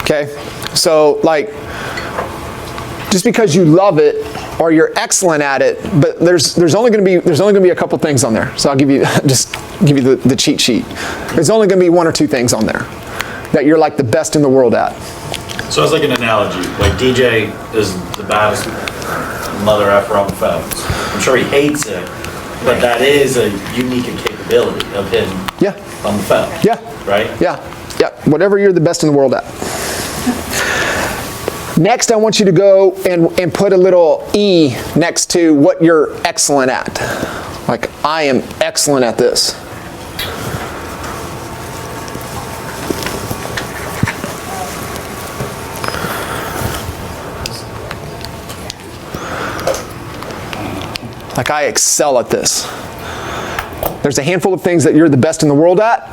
Okay? So like, just because you love it or you're excellent at it, but there's only going to be a couple things on there. So I'll give you the cheat sheet. There's only going to be one or two things on there that you're like the best in the world at. So it's like an analogy. Like DJ is the baddest mother effer on the phones. I'm sure he hates it, but that is a unique capability of him on the phone. Yeah. Right? Yeah. Yeah. Whatever you're the best in the world at. Next, I want you to go and put a little E next to what you're excellent at. Like, I am excellent at this. Like, I excel at this. There's a handful of things that you're the best in the world at.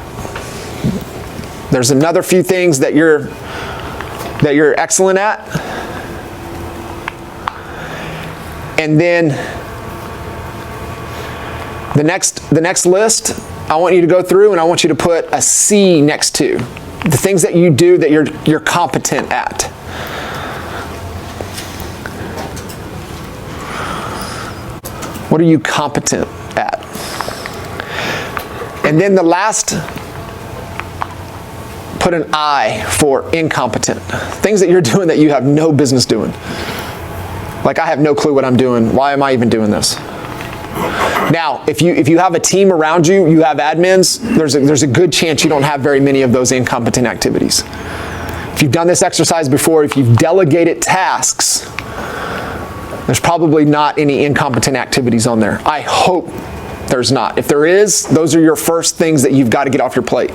There's another few things that you're excellent at. And then the next list, I want you to go through and I want you to put a C next to the things that you do that you're competent at. What are you competent at? And then the last, put an I for incompetent. Things that you're doing that you have no business doing. Like, I have no clue what I'm doing. Why am I even doing this? Now, if you have a team around you, you have admins, there's a good chance you don't have very many of those incompetent activities. If you've done this exercise before, if you've delegated tasks, there's probably not any incompetent activities on there. I hope there's not. If there is, those are your first things that you've got to get off your plate.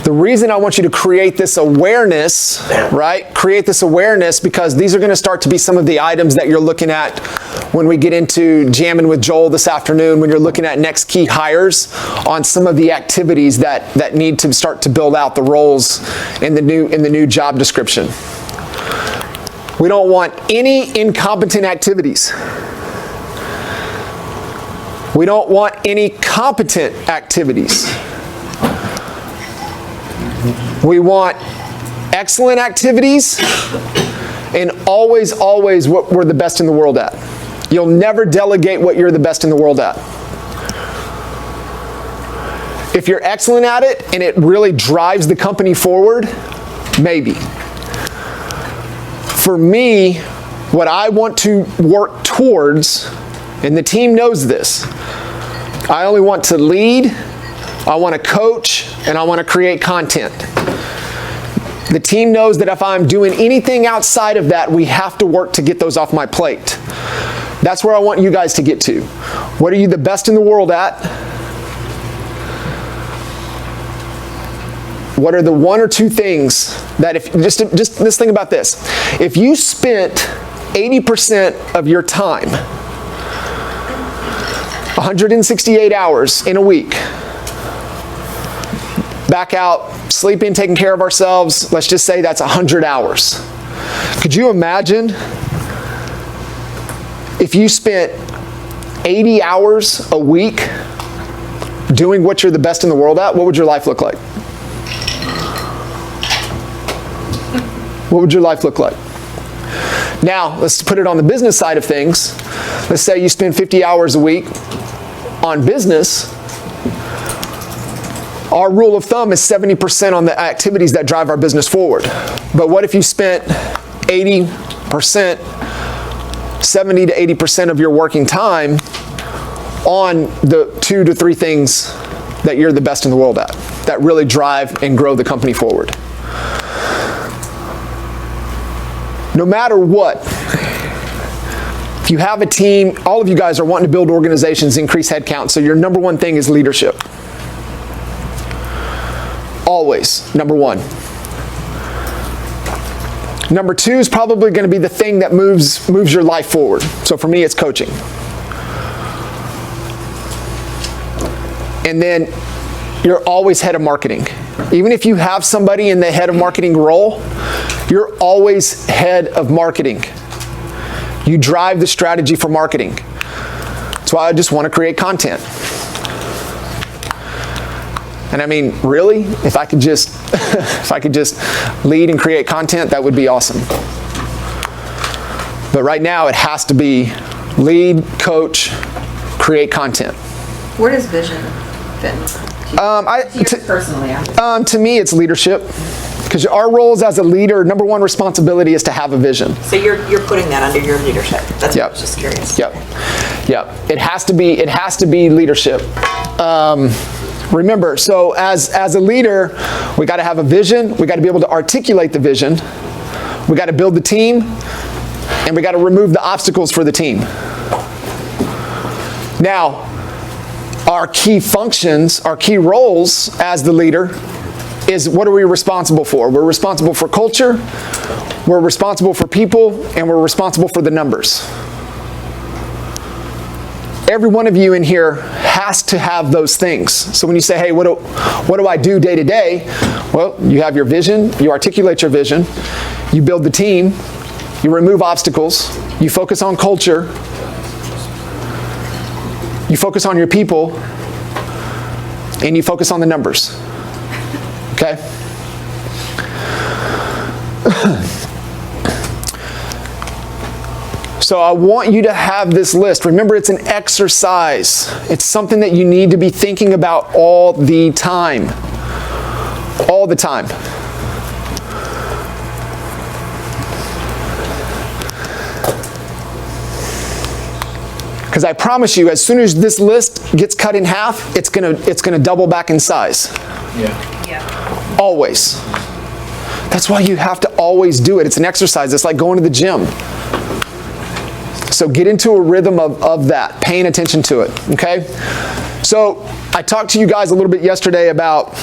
The reason I want you to create this awareness, right? Create this awareness because these are going to start to be some of the items that you're looking at when we get into jamming with Joel this afternoon, when you're looking at next key hires on some of the activities that need to start to build out the roles in the new job description. We don't want any incompetent activities. We don't want any competent activities. We want excellent activities and always what we're the best in the world at. You'll never delegate what you're the best in the world at. If you're excellent at it and it really drives the company forward, maybe. For me, what I want to work towards, and the team knows this, I only want to lead, I want to coach, and I want to create content. The team knows that if I'm doing anything outside of that, we have to work to get those off my plate. That's where I want you guys to get to. What are you the best in the world at? What are the one or two things that if, just think about this. If you spent 80% of your time, 168 hours in a week, back out, sleeping, taking care of ourselves, let's just say that's 100 hours. Could you imagine if you spent 80 hours a week doing what you're the best in the world at? What would your life look like? What would your life look like? Now, let's put it on the business side of things. Let's say you spend 50 hours a week on business. Our rule of thumb is 70% on the activities that drive our business forward. But what if you spent 80%, 70 to 80% of your working time on the 2 to 3 things that you're the best in the world at, that really drive and grow the company forward? No matter what, if you have a team, all of you guys are wanting to build organizations, increase headcount, so your number one thing is leadership. Always, number one. Number two is probably going to be the thing that moves your life forward. So for me, it's coaching. And then you're always head of marketing. Even if you have somebody in the head of marketing role, you're always head of marketing. You drive the strategy for marketing. That's why I just want to create content. And I mean, really, if I could just if I could just lead and create content, that would be awesome. But right now, it has to be lead, coach, create content. Where does vision fit? Personally, to me, it's leadership. Because our roles as a leader, number one responsibility is to have a vision. So you're putting that under your leadership. That's what I was just curious. Yep. It has to be leadership. Remember, so as a leader, we got to have a vision. We got to be able to articulate the vision. We got to build the team, and we got to remove the obstacles for the team. Now, our key functions, our key roles as the leader is, what are we responsible for? We're responsible for culture, we're responsible for people, and we're responsible for the numbers. Every one of you in here has to have those things. So when you say, hey, what do I do day to day? Well, you have your vision, you articulate your vision, you build the team, you remove obstacles, you focus on culture, you focus on your people, and you focus on the numbers. Okay? So I want you to have this list. Remember, it's an exercise. It's something that you need to be thinking about all the time. All the time. Because I promise you, as soon as this list gets cut in half, it's gonna double back in size. Yeah. Always. That's why you have to always do it. It's an exercise. It's like going to the gym. So get into a rhythm of that, paying attention to it, okay? So I talked to you guys a little bit yesterday about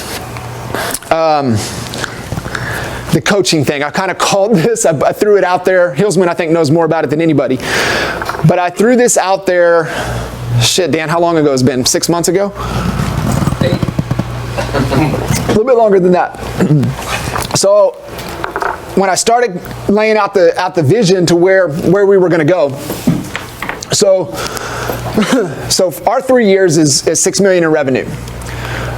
the coaching thing. I kind of called this, I threw it out there. Hillsman, I think, knows more about it than anybody. But I threw this out there, shit, Dan, how long ago has it been? 6 months ago? A little bit longer than that. So when I started laying out the vision to where we were going to go, so our 3 years is $6 million in revenue.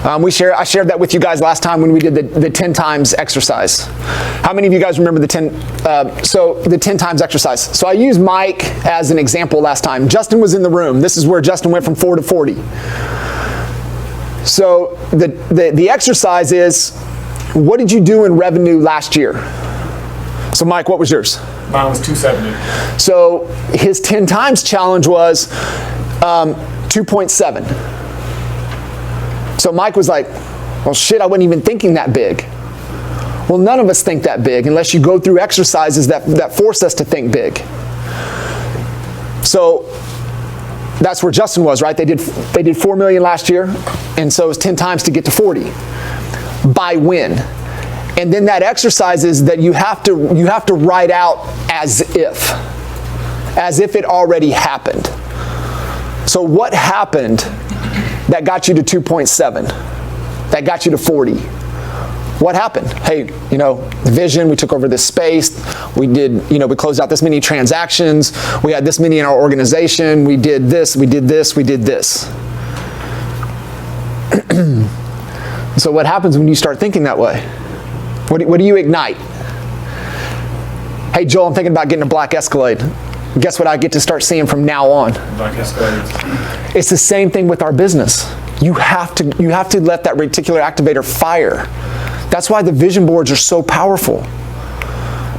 I shared that with you guys last time when we did the 10 times exercise. How many of you guys remember the 10 times exercise? So I used Mike as an example last time. Justin was in the room. This is where Justin went from 4 to 40. So the exercise is, what did you do in revenue last year? So Mike, what was yours? Mine was 270. So his 10 times challenge was 2.7. So Mike was like, well, shit, I wasn't even thinking that big. Well, none of us think that big unless you go through exercises that force us to think big. So that's where Justin was, right? They did 4 million last year, and so it was 10 times to get to 40. By when? And then that exercise is that you have to write out as if it already happened. So what happened that got you to 2.7? That got you to 40? What happened? Hey, the vision, we took over this space, we did, we closed out this many transactions, we had this many in our organization, we did this, we did this, we did this. So what happens when you start thinking that way? What do you ignite? Hey, Joel, I'm thinking about getting a black Escalade. Guess what I get to start seeing from now on? Black Escalade. It's the same thing with our business. You have to let that reticular activator fire. That's why the vision boards are so powerful.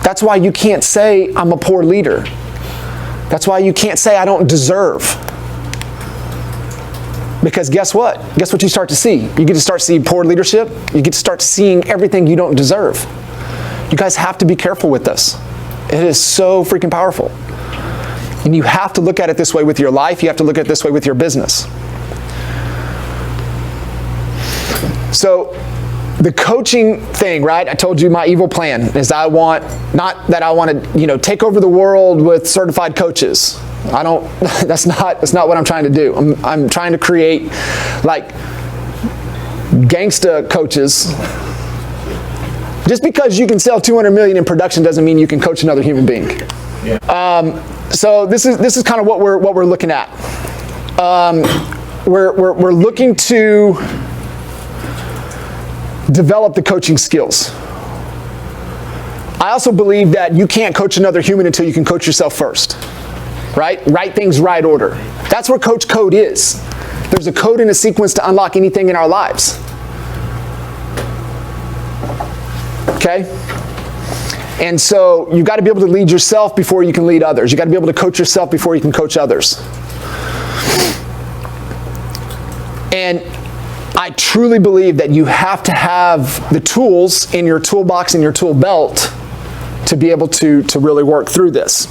That's why you can't say, I'm a poor leader. That's why you can't say, I don't deserve. Because guess what? Guess what you start to see? You get to start seeing poor leadership. You get to start seeing everything you don't deserve. You guys have to be careful with this. It is so freaking powerful. And you have to look at it this way with your life. You have to look at it this way with your business. So the coaching thing, right? I told you my evil plan is not that I want to, take over the world with certified coaches. That's not what I'm trying to do. I'm trying to create like gangsta coaches. Just because you can sell 200 million in production doesn't mean you can coach another human being. Yeah. So this is kind of what we're looking at. we're looking to develop the coaching skills. I also believe that you can't coach another human until you can coach yourself first. Right? Right things, right order. That's where Coach Code is. There's a code and a sequence to unlock anything in our lives. Okay? And so you've got to be able to lead yourself before you can lead others. You've got to be able to coach yourself before you can coach others. And I truly believe that you have to have the tools in your toolbox, in your tool belt, to be able to really work through this.